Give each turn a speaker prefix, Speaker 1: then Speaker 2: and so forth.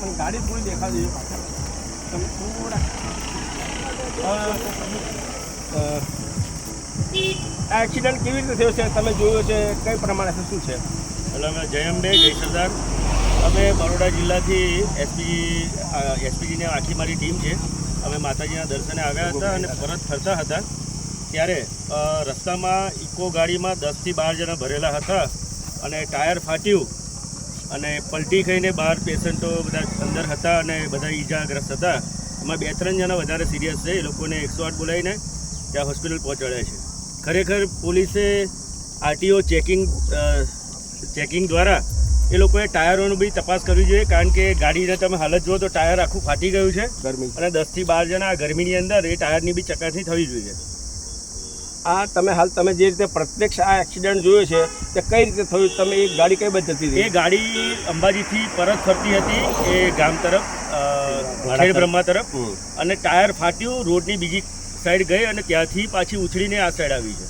Speaker 1: તમે ગાડી પૂરી દેખાડી જોઈએ પાછળ તમે થોડા આ એક્સિડન્ટ કેવી રીતે થયો છે તમે જોયો છે કઈ પ્રમાણે શું છે?
Speaker 2: એટલે અમે જયંબે જય સરદાર અમે બરોડા જિલ્લાથી એસપીજીની આખી મારી ટીમ છે. અમે માતાજીના દર્શને આવ્યા હતા અને પરત ફરતા હતા ત્યારે રસ્તામાં ઇકો ગાડીમાં 10 થી 12 જણા ભરેલા હતા અને ટાયર ફાટ્યું અને પલટી ખાઈને 12 પેશન્ટો બધા અંદર હતા અને બધા ઈજાગ્રસ્ત હતા. એમાં 2-3 જણા વધારે સિરિયસ છે. એ લોકોને 108 બોલાવીને ત્યાં હોસ્પિટલ પહોંચાડ્યા છે. ખરેખર પોલીસે આરટીઓ ચેકિંગ દ્વારા એ લોકોએ ટાયરોનું બી તપાસ કરવી જોઈએ, કારણ કે ગાડીને તમે હાલત જુઓ તો ટાયર આખું ફાટી ગયું છે
Speaker 1: ગરમી
Speaker 2: અને 10 થી 12 જણા આ ગરમીની અંદર એ ટાયરની બી ચકાસણી થવી જોઈએ.
Speaker 1: આ તમે જે રીતે પ્રત્યક્ષ આ એક્સિડન્ટ જોયો છે તે કઈ રીતે થયું? તમે એ ગાડી કઈ બાજુ જતી હતી?
Speaker 2: એ ગાડી અંબાજીથી પરત ફરતી હતી એ ગામ તરફ ખેડ બ્રહ્મા તરફ અને ટાયર ફાટ્યું, રોડની બીજી સાઈડ ગઈ અને ત્યાંથી પાછી ઉછળીને આ સાઈડ આવી છે.